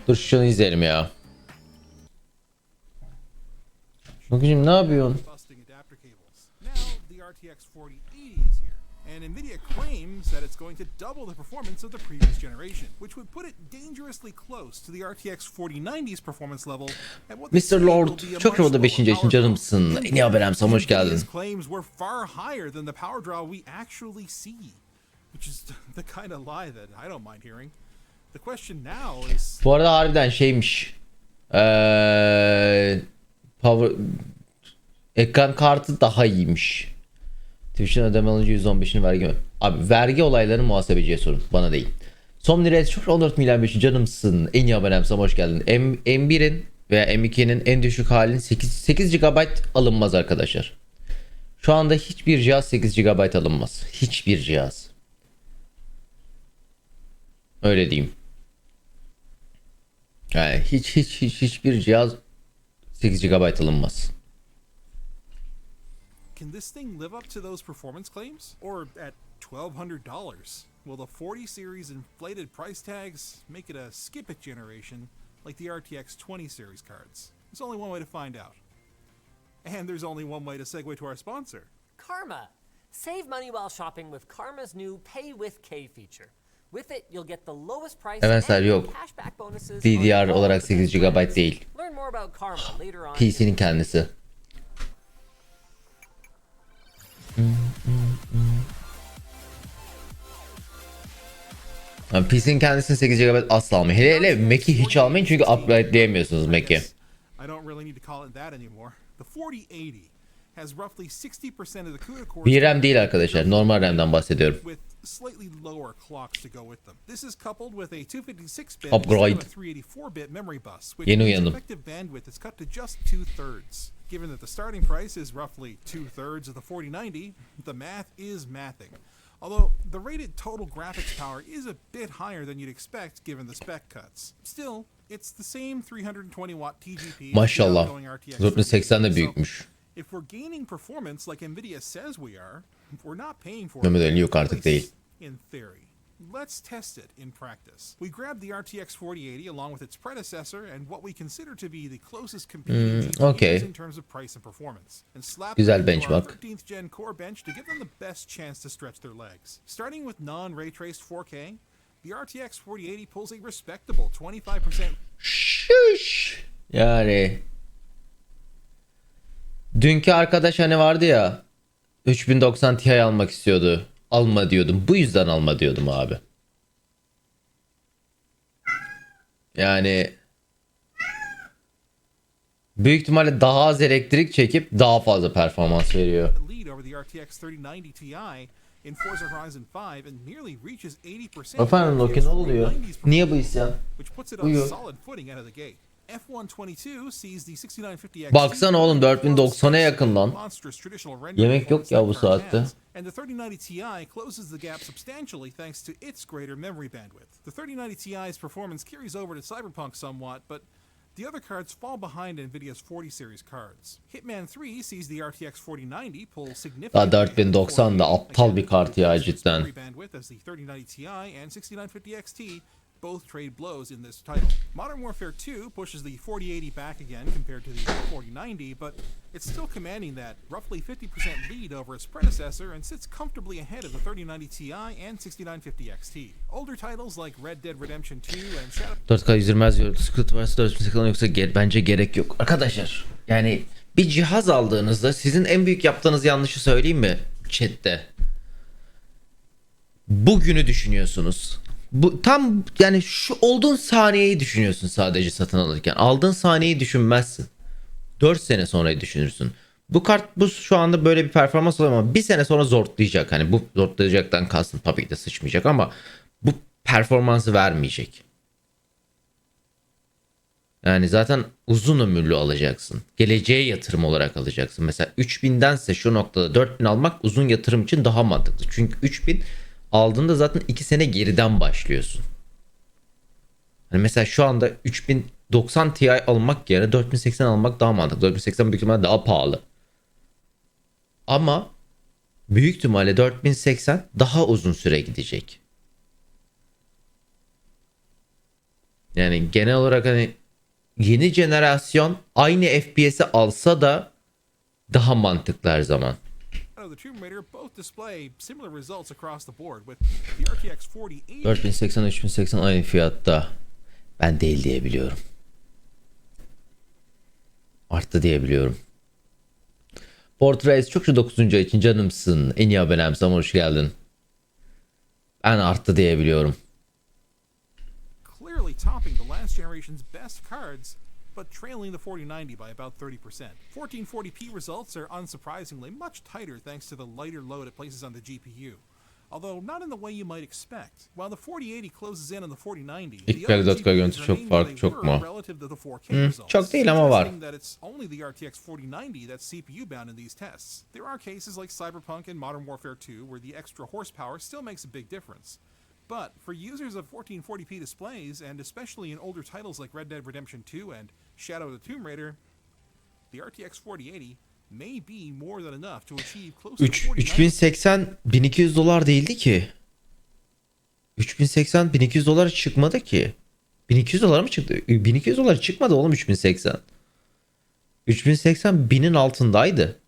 Dur şunu izleyelim ya. Bakın ne yapıyorsun? And Nvidia claims that it's going to double the performance of the previous generation, which would put it dangerously close to the RTX 4090's performance level. Mr. Lord, çok yolda 5. yaşın canımsın. En iyi haberim sana hoş geldin. Claims were far higher than the power draw we actually see, which is the kind of lie that I don't mind hearing. The question now is. Bu arada harbiden şeymiş. Power ekran kartı daha iyiymiş. Twitch'in ödeme alınca %15'ini vergi mi? Abi vergi olaylarını muhasebeciye sorun. Bana değil. Somniret çok 14 milyon 5 canımsın. En iyi abonem sana hoş geldin. M1'in veya M2'nin en düşük halinin 8 GB alınmaz arkadaşlar. Şu anda hiçbir cihaz 8 GB alınmaz. Hiçbir cihaz. Öyle diyeyim. Yani hiçbir cihaz 8 GB alınmaz. Can this thing live up to those performance claims? Or at $1,200, will the 40 series inflated price tags make it a skip it generation like the RTX 20 series cards? There's only one way to find out. And there's only one way to segue to our sponsor. Karma. Save money while shopping with Karma's new Pay with K feature. With it, you'll get the lowest price Evet, yok. cashback bonuses. DDR olarak 8 GB değil. Learn more about Karma later on. PC'nin kendisi. Yani PC'nin kendisini 8 GB asla almayın. Hele Mac'i hiç almayın çünkü upgradeleyemiyorsunuz Mac'i. I don't really need to call it that anymore. The 4080 has roughly 60% of the CUDA cores. Bir RAM değil arkadaşlar. Normal RAM'den bahsediyorum. With slightly lower clocks to go with them. This is coupled with a 256-bit Upgrade. instead of a 384-bit memory bus, which Yeni means uyandım. effective bandwidth is cut to just 2/3. Given that the starting price is roughly 2/3 of the 4090, the math is mathing. Although the rated total graphics power is a bit higher than you'd expect given the spec cuts. Still, it's the same 320 watt TGP. Maşallah. 480 de büyükmüş. If we're gaining performance like Nvidia says we are, we're not paying for Mehmet it. Ali yok artık değil. In theory. Let's test it in practice. We grabbed the RTX 4080 along with its predecessor and what we consider to be the closest competing GPUs okay. in terms of price and performance, and slapped Güzel them into our benchmark. 13th gen core bench to give them the best chance to stretch their legs. Starting with non-ray traced 4K, the RTX 4080 pulls a respectable 25%. Şuş. Yani dünkü arkadaş hani vardı ya 3090 Ti almak istiyordu. Alma diyordum. Bu yüzden alma diyordum abi. Yani büyük ihtimalle daha az elektrik çekip daha fazla performans veriyor. Efendim Loki ne oluyor? Niye bu isyan? Uyuyor. Baksana oğlum 4090'a yakın lan. Yemek yok ya bu saatte. And the 3090 Ti closes the gap substantially thanks to its greater memory bandwidth. The 3090 Ti's performance carries over to Cyberpunk somewhat, but the other cards fall behind Nvidia's 40 series cards. Hitman 3 sees the RTX 4090 pull significantly. 4090 da aptal bir kart ya cidden. Bandwidth as the 3090 Ti and 6950 XT both trade blows in this title. Modern Warfare 2 pushes the 4080 back again compared to the 4090, but it's still commanding that roughly 50% lead over its predecessor and sits comfortably ahead of the 3090 Ti and 6950 XT. Older titles like Red Dead Redemption 2 and Shadow... 4K yüzülmez diyor. Sıkıntı varsa 4080 yoksa bence gerek yok. Arkadaşlar yani bir cihaz aldığınızda sizin en büyük yaptığınız yanlışı söyleyeyim mi chatte? Bugünü düşünüyorsunuz. Bu tam yani şu olduğun saniyeyi düşünüyorsun sadece satın alırken. Aldığın saniyeyi düşünmezsin. 4 sene sonrayı düşünürsün. Bu kart bu şu anda böyle bir performans oluyor ama bir sene sonra zortlayacak. Hani bu zortlayacaktan kastım tabii ki de sıçmayacak ama bu performansı vermeyecek. Yani zaten uzun ömürlü alacaksın. Geleceğe yatırım olarak alacaksın. Mesela 3000'dense şu noktada 4000 almak uzun yatırım için daha mantıklı. Çünkü 3000 aldığında zaten 2 sene geriden başlıyorsun. Hani mesela şu anda 3090 Ti almak yerine 4080 almak daha mantıklı. 4080 büyük ihtimalle daha pahalı. Ama büyük ihtimalle 4080 daha uzun süre gidecek. Yani genel olarak hani yeni jenerasyon aynı FPS'i alsa da daha mantıklı her zaman. The Tomb Raider both display similar results across the board with the RTX 4080 4080 3080 aynı fiyatta. Ben değil diyebiliyorum. Arttı diyebiliyorum. Portraits çok şu 9. ay için canımsın. En iyi abonemsem hoş geldin. Ben arttı diyebiliyorum. clearly topping the last generation's best cards, but trailing the 4090 by about 30%. 1440p results are unsurprisingly much tighter thanks to the lighter load it places on the GPU, although not in the way you might expect. While the 4080 closes in on the 4090, İlk the other 54K görüntü GPUs çok remain farklı, where they çok were mu? relative to the 4K results, Çok değil ama var. suggesting that it's only the RTX 4090 that's CPU bound in these tests. There are cases like Cyberpunk and Modern Warfare 2 where the extra horsepower still makes a big difference. But for users of 1440p displays, and especially in older titles like Red Dead Redemption 2 and Shadow of the Tomb Raider, the RTX 4080 may be more than enough to achieve close to 3080 1200 dolar değildi ki. 3080 1200 dolar çıkmadı ki. 1200 dolar mı çıktı? 1200 dolar çıkmadı oğlum 3080. 3080 1000'in altındaydı.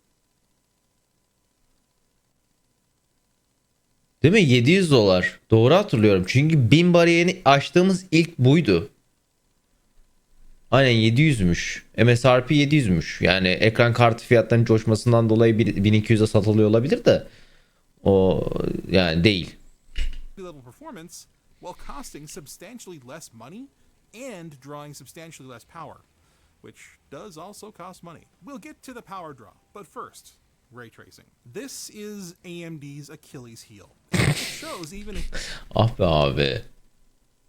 Değil mi? 700 dolar. Doğru hatırlıyorum. Çünkü 1000 bariyerini aştığımız ilk buydu. Aynen 700'müş. MSRP 700'müş. Yani ekran kartı fiyatlarının coşmasından dolayı 1200'e satılıyor olabilir de. O yani değil. level performance while costing substantially less money and drawing substantially less power, which does also cost money. We'll get to the power draw, but first, ray tracing. This is AMD's Achilles heel. It shows even Ah be abi.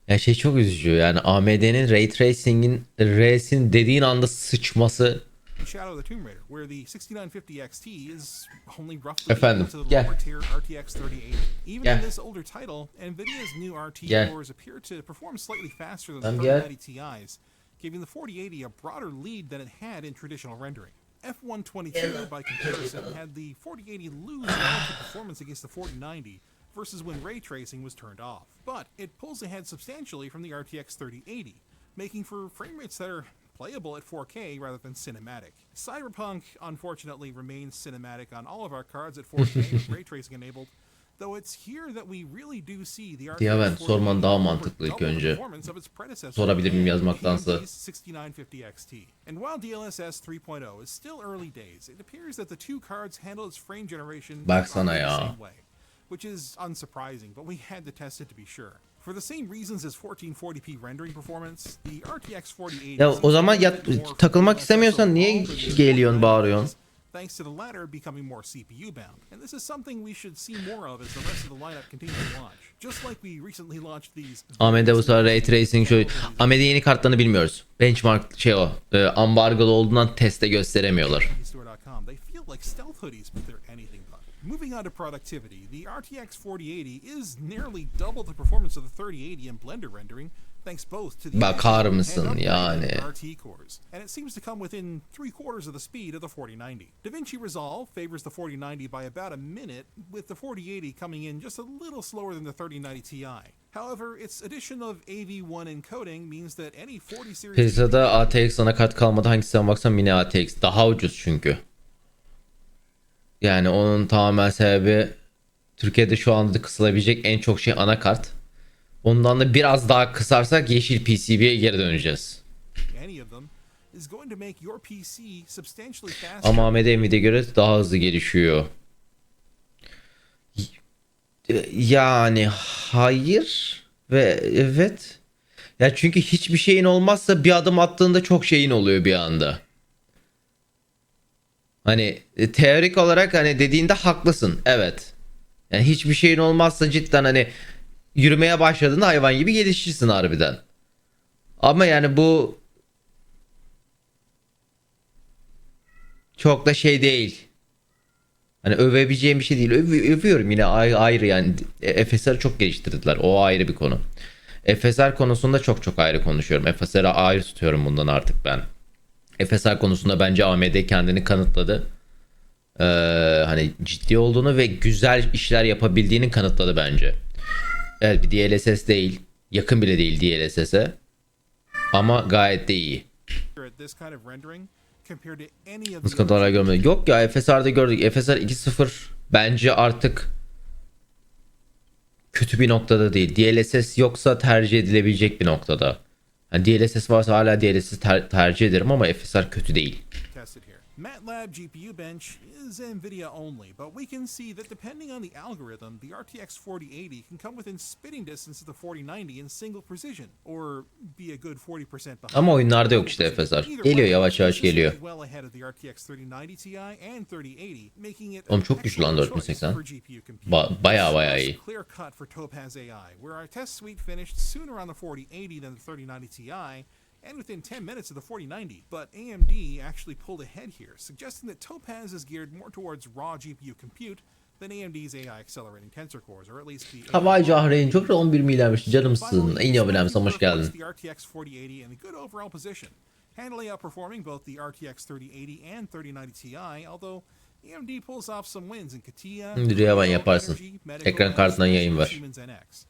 Ya şey çok üzücü yani AMD'nin Ray Tracing'in R'sin dediğin anda sıçması. Shadow of the Tomb Raider, where the 6950 XT is only roughly Efendim, equal to the gel. lower tier RTX 3080. Even Gel. in this older title, Nvidia's new RT Gel. cores appear to perform slightly faster than Tamam, the gel. 3090 Ti's, giving the 4080 a broader lead than it had in traditional rendering. F122, by comparison, had the 4080 lose relative performance against the 4090 versus when ray tracing was turned off. But it pulls ahead substantially from the RTX 3080, making for frame rates that are playable at 4K rather than cinematic. Cyberpunk, unfortunately, remains cinematic on all of our cards at 4K with ray tracing enabled, though it's here that we really do see the Diye ben RTX sorman daha 4080 mantıklı ilk double the önce. performance of its predecessor, Sorabilir miyim yazmaktansa? AMD's 6950 XT. And while DLSS 3.0 is still early days, it appears that the two cards handle its frame generation Baksana roughly the ya. same way, which is unsurprising, but we had to test it to be sure. For the same reasons as 1440p rendering performance, the RTX 4080 Ya o zaman takılmak istemiyorsan niye geliyorsun bağırıyorsun? thanks to the latter becoming more CPU bound. And this is something we should see more of as the rest of the lineup continues to launch. Just like we recently launched these AMD bu sefer Ray Tracing şöyle. AMD yeni kartlarını bilmiyoruz. Benchmark şey o. Ambargolu olduğundan teste gösteremiyorlar. store.com. They feel like stealth hoodies, but they're anything but. Moving on to productivity, the RTX 4080 is nearly double the performance of the 3080 in Blender rendering, thanks both to the Bakar addition mısın and upgrading yani? RT cores, and it seems to come within 3/4 of the speed of the 4090. DaVinci Resolve favors the 4090 by about a minute, with the 4080 coming in just a little slower than the 3090 Ti. However, its addition of AV1 encoding means that any 40 series Piyasada ATX anakart kalmadı. Hangisinden baksan mini ATX. Daha ucuz çünkü. Yani onun tamamen sebebi Türkiye'de şu anda kısılabilecek en çok şey anakart. Ondan da biraz daha kısarsak yeşil PCB'ye geri döneceğiz. any of them is going to make your PC substantially faster. Ama AMD Nvidia'ya göre daha hızlı gelişiyor. Yani hayır ve evet. Ya çünkü hiçbir şeyin olmazsa bir adım attığında çok şeyin oluyor bir anda. Hani teorik olarak hani dediğinde haklısın. Evet. Yani hiçbir şeyin olmazsa cidden hani yürümeye başladığında hayvan gibi gelişirsin harbiden. Ama yani bu çok da şey değil. Hani övebileceğim bir şey değil. Övüyorum yine ayrı yani. FSR'ı çok geliştirdiler. O ayrı bir konu. FSR konusunda çok ayrı konuşuyorum. FSR'ı ayrı tutuyorum bundan artık ben. FSR konusunda bence AMD kendini kanıtladı. Hani ciddi olduğunu ve güzel işler yapabildiğini kanıtladı bence. Evet bir DLSS değil. Yakın bile değil DLSS'e. Ama gayet de iyi. at this kind of rendering compared to any of the Sıkıntılar görmedik. Yok ya, FSR'da gördük. FSR 2.0 bence artık kötü bir noktada değil. DLSS yoksa tercih edilebilecek bir noktada. Yani DLSS varsa hala DLSS tercih ederim ama FSR kötü değil. tested here. MATLAB GPU bench is NVIDIA only, but we can see that depending on the algorithm, the RTX 4080 can come within spitting distance of the 4090 in single precision, or be a good 40% behind. Ama oyunlarda yok işte FSR. Geliyor, yavaş yavaş geliyor. Well ahead of the RTX 3090 Ti and 3080, making it Oğlum çok güçlü lan 4080. Bayağı iyi. Clear cut for Topaz AI, where our test suite finished sooner on the 4080 than the 3090 Ti, and within 10 minutes of the 4090. But AMD actually pulled ahead here, suggesting that Topaz is geared more towards raw GPU compute than AMD's AI accelerating tensor cores, or at least the Havai Cahreyn çok 11 milyarmış canımsın. En iyi abonem, hoş geldin. The RTX 4080 in a good overall position, handily outperforming both the RTX 3080 and 3090 Ti, although AMD pulls off some wins in CATIA, Hemen yaparsın. Ekran kartından yayın var.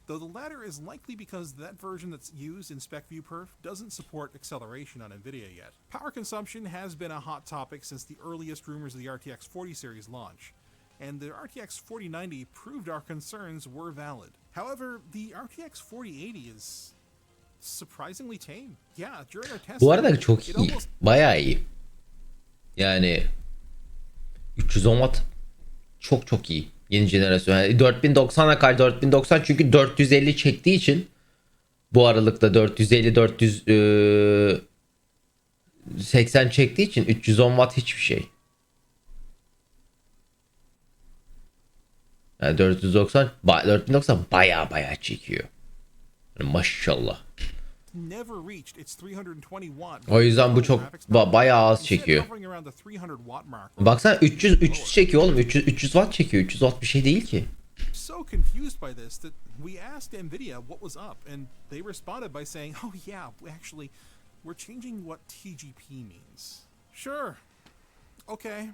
Though the latter is likely because that version that's used in SpecViewPerf doesn't support acceleration on NVIDIA yet. Power consumption has been a hot topic since the earliest rumors of the RTX 40 series launch, and the RTX 4090 proved our concerns were valid. However, the RTX 4080 is surprisingly tame. Yeah, during our testing, Bu arada çok iyi. Bayağı iyi. Yani 310 watt çok iyi. Yeni jenerasyon. Yani 4090'a kadar 4090 çünkü 450 çektiği için bu aralıkta 450 480 çektiği için 310 watt hiçbir şey. Yani 4090 bayağı çekiyor. Yani maşallah. O yüzden bu çok bayağı az çekiyor. Baksana 300 çekiyor oğlum. 300 watt çekiyor. 300 watt bir şey değil ki. So confused by this that we asked NVIDIA what was up, and they responded by saying, "Oh yeah, actually, we're changing what TGP means." Sure. Okay.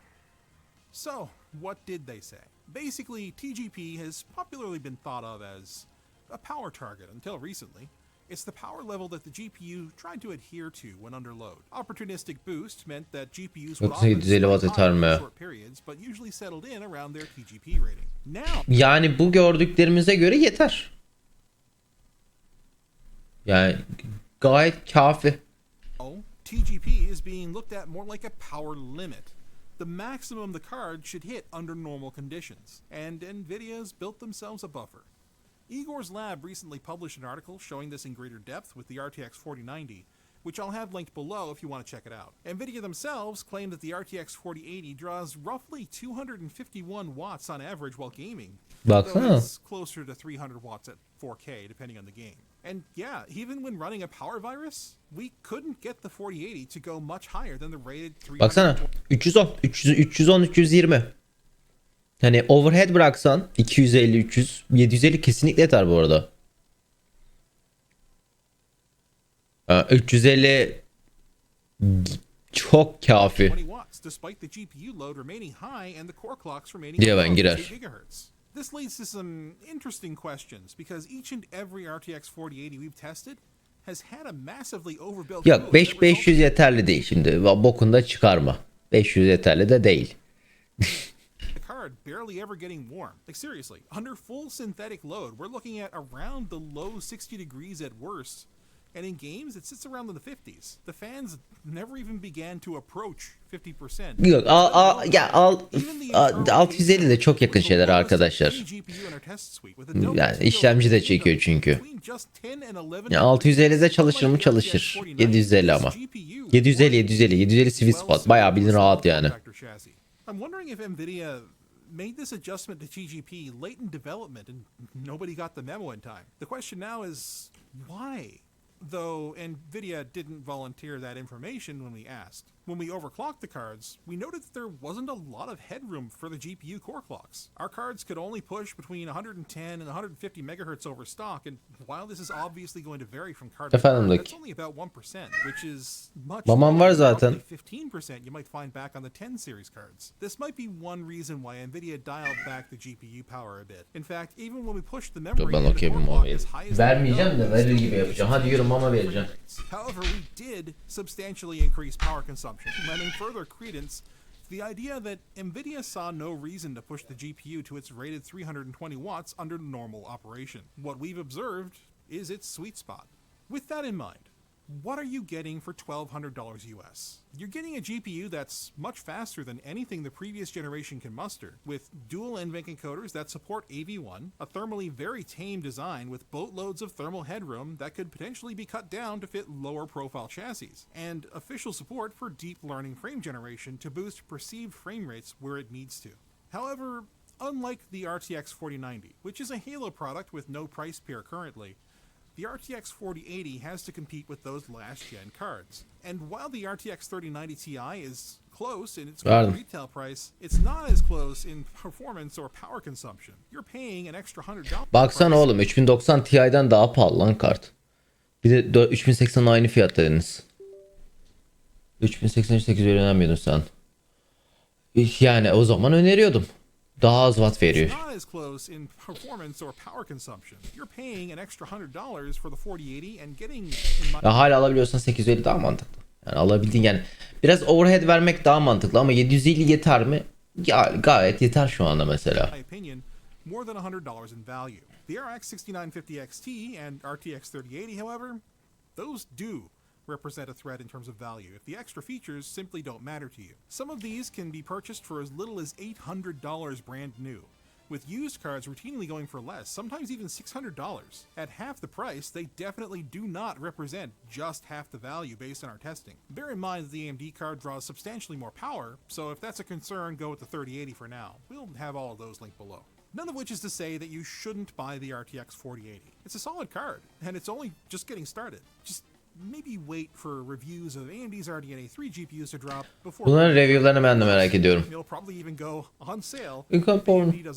So, what did they say? Basically, TGP has popularly been thought of as a power target until recently. It's the power level that the GPU tried to adhere to when under load. Opportunistic boost meant that GPUs would often spike short periods, but usually settled in around their TGP rating. Now, yani bu gördüklerimize göre yeter. Yani gayet kafi. TGP is being looked at more like a power limit. The maximum the card should hit under normal conditions, and NVIDIA's built themselves a buffer. Igor's lab recently published an article showing this in greater depth with the RTX 4090, which I'll have linked below if you want to check it out. NVIDIA themselves claim that the RTX 4080 draws roughly 251 watts on average while gaming, though it's closer to 300 watts at 4K depending on the game. And yeah, even when running a power virus, we couldn't get the 4080 to go much higher than the rated 300. Baksana 320. Hani overhead bıraksan 250, 300, 750 kesinlikle yeter bu arada. 350 çok kafi diye ben girer. This leads to some interesting questions because each and every RTX 4080 we've tested has had a massively overbuilt. Yok 500 yeterli değil şimdi. Bokunda çıkarma. 500 yeterli de değil. Barely ever getting warm. Like seriously, under full synthetic load, we're looking at around the low 60 degrees at worst. And in games, it sits around in the 50s. The fans never even began to approach 50%. Yok, 650 de çok yakın şeyler arkadaşlar. Yani işlemci de çekiyor çünkü. Ya 650'de çalışır mı? Çalışır. 750 ama. 750 sweet spot. Bayağı bilin rahat yani. I'm wondering if NVIDIA made this adjustment to TGP late in development and nobody got the memo in time. The question now is why? Though NVIDIA didn't volunteer that information when we asked. When we overclocked the cards, we noted that there wasn't a lot of headroom for the GPU core clocks. Our cards could only push between 110 and 150 megahertz over stock, and while this is obviously going to vary from card to card, that's only about 1%, which is much Babam var zaten. 15% you might find back on the 10 series cards. This might be one reason why Nvidia dialed back the GPU power a bit. In fact, even when we pushed the memory, Ben okuyayım mama vermeyeceğim de verir gibi yapacağım. Hadi yürü mama vereceğim. However, we did substantially increase power consumption, lending further credence to the idea that Nvidia saw no reason to push the GPU to its rated 320 watts under normal operation. What we've observed is its sweet spot. With that in mind, what are you getting for $1,200 US? You're getting a GPU that's much faster than anything the previous generation can muster, with dual NVENC encoders that support AV1, a thermally very tame design with boatloads of thermal headroom that could potentially be cut down to fit lower profile chassis, and official support for deep learning frame generation to boost perceived frame rates where it needs to. However, unlike the RTX 4090, which is a Halo product with no price pair currently, the RTX 4080 has to compete with those last-gen cards. And while the RTX 3090 Ti is close in its retail price, it's not as close in performance or power consumption. You're paying an extra $100. Baksana oğlum 3090 Ti'den daha pahalı lan kart. Bir de 3080 aynı fiyat dediniz. 3088 önemiyordun sen. Yani o zaman öneriyordum. Daha az watt veriyor. Ya hala alabiliyorsan 850 daha mantıklı. Yani alabildiğin yani biraz overhead vermek daha mantıklı ama 750 yeter mi? Ya, gayet yeter şu anda mesela. More than $100 in value. The RX 6950 XT and RTX 3080, however, those do represent a threat in terms of value if the extra features simply don't matter to you. Some of these can be purchased for as little as $800 brand new, with used cards routinely going for less, sometimes even $600. At half the price, they definitely do not represent just half the value based on our testing. Bear in mind that the AMD card draws substantially more power, so if that's a concern, go with the 3080 for now. We'll have all of those linked below. None of which is to say that you shouldn't buy the RTX 4080. It's a solid card, and it's only just getting started. Just maybe wait for reviews of AMD's RDNA 3 GPUs to drop before. Bunların review'larını ben de merak ediyorum. It'll probably even go on sale.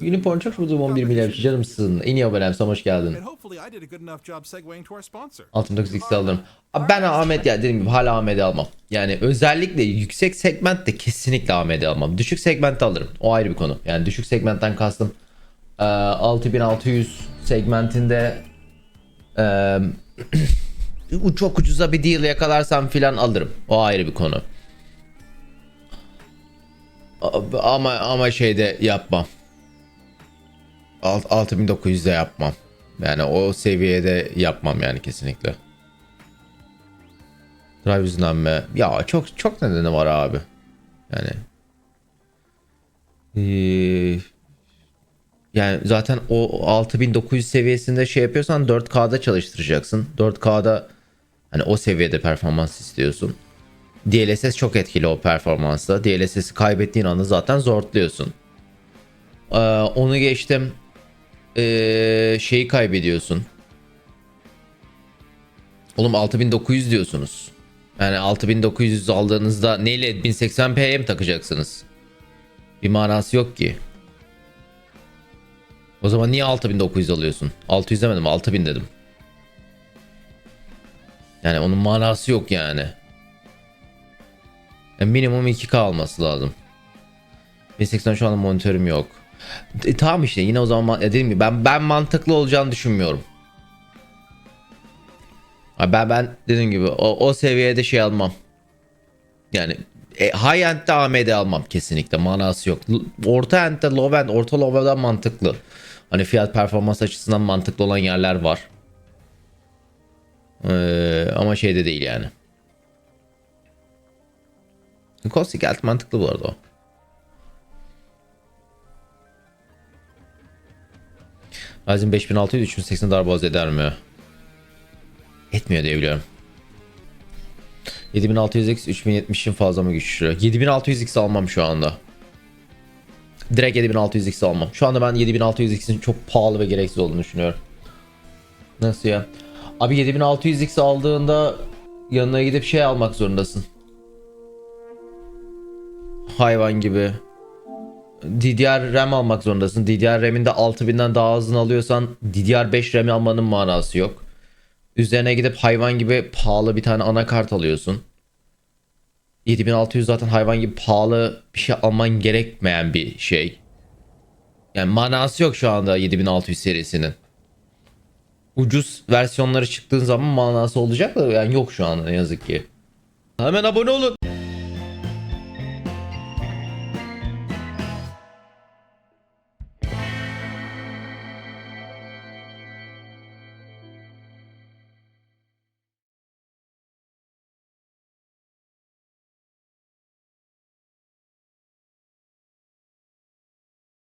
Unicorn çok vurdum 11 milyar canımsın. En iyi abonem hoş geldin. And hopefully I did a good enough job segueing to our sponsor. 69x alırım. Abi ben AMD ya dediğim gibi hala AMD almam. Yani özellikle yüksek segmentte kesinlikle AMD almam. Düşük segmentte alırım. O ayrı bir konu. Yani düşük segmentten kastım 6600 segmentinde çok ucuza bir deal yakalarsam filan alırım. O ayrı bir konu. Ama şeyde yapmam. 6900'de yapmam. Yani o seviyede yapmam yani kesinlikle. Drive yüzünden mi? Ya çok nedeni var abi. Yani yani zaten o 6900 seviyesinde şey yapıyorsan 4K'da çalıştıracaksın. 4K'da hani o seviyede performans istiyorsun. DLSS çok etkili o performansta. DLSS'i kaybettiğin anda zaten zorluyorsun. Onu geçtim. Şeyi kaybediyorsun. Oğlum 6900 diyorsunuz. Yani 6900 aldığınızda neyle 1080p'ye mi takacaksınız? Bir manası yok ki. O zaman niye 6900 alıyorsun? 600 demedim, 6000 dedim. Yani onun manası yok yani. Minimum 2K alması lazım. 1080 şu anda monitörüm yok. Tamam işte yine o zaman dediğim gibi ben mantıklı olacağını düşünmüyorum. Ben dediğim gibi o seviyede şey almam. Yani high end'de AMD almam kesinlikle, manası yok. Orta end'de low end, orta low end'den mantıklı. Hani fiyat performans açısından mantıklı olan yerler var. Ama şeyde değil yani. Kostik alt mantıklı bu arada o. Ryzen 5600 3080 darboğaz eder mi? Etmiyor diye biliyorum. 7600X 3070'in fazla mı güçlü? 7600X almam şu anda. Direkt 7600X almam. Şu anda ben 7600X'in çok pahalı ve gereksiz olduğunu düşünüyorum. Nasıl ya? Abi 7600X aldığında yanına gidip şey almak zorundasın. hayvan gibi. DDR RAM almak zorundasın. DDR RAM'in de 6000'den daha azını alıyorsan DDR5 RAM almanın manası yok. Üzerine gidip hayvan gibi pahalı bir tane anakart alıyorsun. 7600 zaten hayvan gibi pahalı bir şey alman gerekmeyen bir şey. Yani manası yok şu anda 7600 serisinin. Ucuz versiyonları çıktığın zaman manası olacak da yani yok şu anda ne yazık ki. Hemen abone olun.